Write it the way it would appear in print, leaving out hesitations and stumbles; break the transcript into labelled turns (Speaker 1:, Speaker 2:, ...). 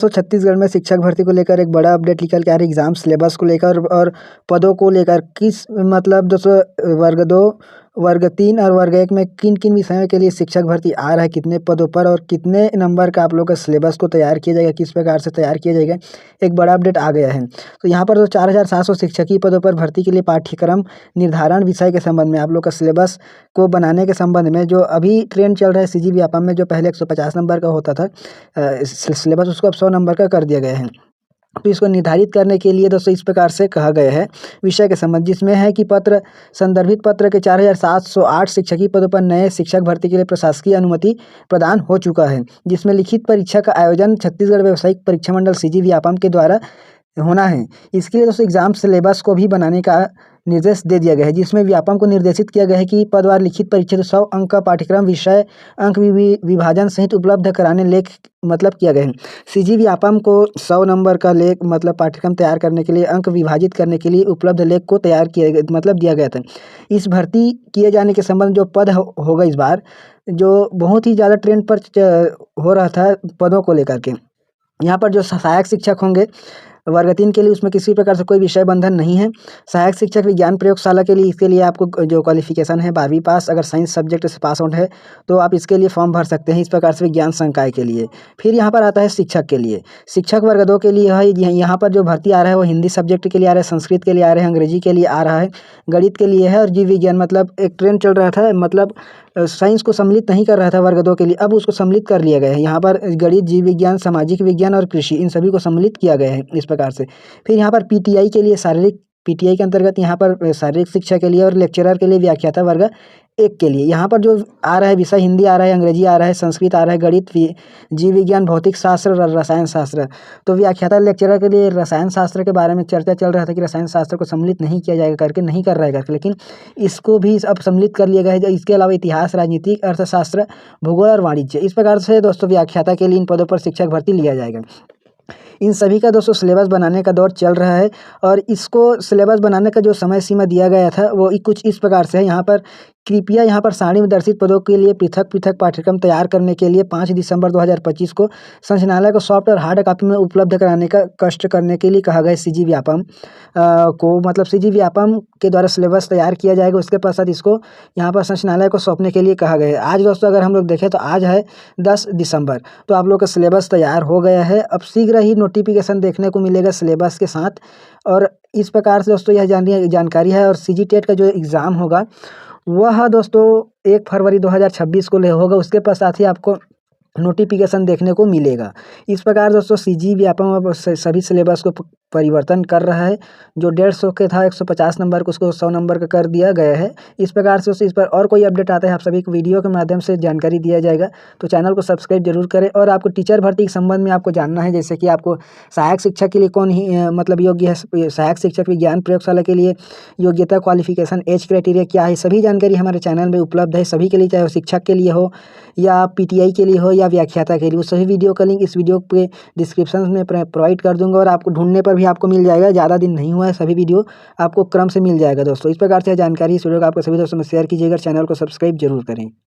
Speaker 1: तो छत्तीसगढ़ में शिक्षक भर्ती को लेकर एक बड़ा अपडेट निकल के आ रहा है एग्जाम सिलेबस को लेकर और पदों को लेकर किस मतलब दोस्तों वर्ग 2 वर्ग 3 और वर्ग 1 में किन किन विषयों के लिए शिक्षक भर्ती आ रहा है, कितने पदों पर और कितने नंबर का आप लोग का सिलेबस को तैयार किया जाएगा, किस प्रकार से तैयार किया जाएगा, एक बड़ा अपडेट आ गया है। तो यहाँ पर जो 4700 शिक्षकीय पदों पर भर्ती के लिए पाठ्यक्रम निर्धारण विषय के संबंध में आप लोग का सिलेबस को बनाने के संबंध में जो अभी ट्रेंड चल रहा है सीजी व्यापम में, जो पहले 150 नंबर का होता था सिलेबस, उसको अब 100 नंबर का कर दिया गया है। तो इसको निर्धारित करने के लिए दोस्तों इस प्रकार से कहा गया है विषय के संबंध, जिसमें है कि पत्र संदर्भित पत्र के 4708 शिक्षकीय पदों पर नए शिक्षक भर्ती के लिए प्रशासकीय अनुमति प्रदान हो चुका है, जिसमें लिखित परीक्षा का आयोजन छत्तीसगढ़ व्यावसायिक परीक्षा मंडल सीजी व्यापम के द्वारा होना है। इसके लिए दोस्तों एग्जाम सिलेबस को भी बनाने का निर्देश दे दिया गया है, जिसमें व्यापम को निर्देशित किया गया है कि पदवार लिखित परीक्षा तो 100 अंक का पाठ्यक्रम विषय अंक विभाजन सहित उपलब्ध कराने लेख मतलब किया गया है। सीजी व्यापम को 100 नंबर का लेख मतलब पाठ्यक्रम तैयार करने के लिए अंक विभाजित करने के लिए उपलब्ध लेख को तैयार किया गया मतलब दिया गया था। इस भर्ती किए जाने के संबंध जो पद होगा इस बार जो बहुत ही ज़्यादा ट्रेंड पर हो रहा था पदों को लेकर के, यहाँ पर जो सहायक शिक्षक होंगे वर्ग 3 के लिए उसमें किसी प्रकार से कोई विषय बंधन नहीं है। सहायक शिक्षक विज्ञान प्रयोगशाला के लिए इसके लिए आपको जो क्वालिफिकेशन है 12वीं पास, अगर साइंस सब्जेक्ट से पास आउट है तो आप इसके लिए फॉर्म भर सकते हैं इस प्रकार से विज्ञान संकाय के लिए। फिर यहाँ पर आता है शिक्षक के लिए, शिक्षक वर्ग 2 के लिए है यहाँ पर जो भर्ती आ रहा है वो हिंदी सब्जेक्ट के लिए आ रहा है, संस्कृत के लिए आ रहा है, अंग्रेजी के लिए आ रहा है, गणित के लिए है और जीव विज्ञान मतलब एक ट्रेंड चल रहा था मतलब साइंस को सम्मिलित नहीं कर रहा था वर्ग 2 के लिए, अब उसको सम्मिलित कर लिया गया है। यहाँ पर गणित, जीव विज्ञान, सामाजिक विज्ञान और कृषि इन सभी को सम्मिलित किया गया है इस प्रकार से। फिर यहाँ पर पीटीआई के लिए शारीरिक, पीटीआई के अंतर्गत यहाँ पर शारीरिक शिक्षा के लिए और लेक्चरर के लिए व्याख्याता वर्ग 1 के लिए यहाँ पर जो आ रहा है विषय हिंदी आ रहा है, अंग्रेजी आ रहा है, संस्कृत आ रहा है, गणित, जीव विज्ञान, भौतिक शास्त्र, रसायन शास्त्र। तो व्याख्याता लेक्चरर के लिए रसायन शास्त्र के बारे में चर्चा चल रहा था कि रसायन शास्त्र को सम्मिलित नहीं किया जाएगा करके, नहीं कर रहा है करके, लेकिन इसको भी अब सम्मिलित कर लिया गया है। इसके अलावा इतिहास, राजनीतिक, अर्थशास्त्र, भूगोल और वाणिज्य, इस प्रकार से दोस्तों व्याख्याता के लिए इन पदों पर शिक्षक भर्ती लिया जाएगा। इन सभी का दोस्तों सिलेबस बनाने का दौर चल रहा है और इसको सिलेबस बनाने का जो समय सीमा दिया गया था वो कुछ इस प्रकार से है। यहाँ पर कृपया यहाँ पर सारणी में दर्शित पदों के लिए पृथक पृथक पाठ्यक्रम तैयार करने के लिए 5 दिसंबर 2025 को संचालनालय को सॉफ्ट और हार्ड कॉपी में उपलब्ध कराने का कष्ट करने के लिए कहा गया। सीजी व्यापम को मतलब सीजी व्यापम के द्वारा सिलेबस तैयार किया जाएगा, उसके पश्चात इसको यहाँ पर संचालनालय को सौंपने के लिए कहा गया है। आज दोस्तों अगर हम लोग देखें तो आज है 10 दिसंबर, तो आप लोग का सिलेबस तैयार हो गया है। अब शीघ्र ही नोटिफिकेशन देखने को मिलेगा सिलेबस के साथ और इस प्रकार से दोस्तों यह जानकारी है। और सीजी टेट का जो एग्ज़ाम होगा वह दोस्तों 1 फरवरी 2026 को होगा, उसके पश्चात ही आपको नोटिफिकेशन देखने को मिलेगा। इस प्रकार दोस्तों सीजी व्यापम अब सभी सिलेबस को परिवर्तन कर रहा है, जो 150 के था 150 नंबर को उसको 100 नंबर का कर दिया गया है। इस प्रकार से इस पर और कोई अपडेट आता है आप सभी को वीडियो के माध्यम से जानकारी दिया जाएगा, तो चैनल को सब्सक्राइब जरूर करें। और आपको टीचर भर्ती के संबंध में आपको जानना है, जैसे कि आपको सहायक शिक्षक के लिए कौन ही मतलब योग्य है, सहायक शिक्षक विज्ञान प्रयोगशाला के लिए योग्यता, क्वालिफिकेशन, एज क्राइटेरिया क्या है, सभी जानकारी हमारे चैनल में उपलब्ध है सभी के लिए, चाहे वो शिक्षक के लिए हो या पीटीआई के लिए हो या व्याख्याता के लिए। वो सभी वीडियो का लिंक इस वीडियो पे डिस्क्रिप्शन में प्रोवाइड कर दूंगा और आपको ढूंढने पर भी आपको मिल जाएगा, ज़्यादा दिन नहीं हुआ है, सभी वीडियो आपको क्रम से मिल जाएगा दोस्तों। इस प्रकार से जानकारी इस वीडियो को आपको सभी दोस्तों में शेयर कीजिएगा, चैनल को सब्सक्राइब जरूर करें।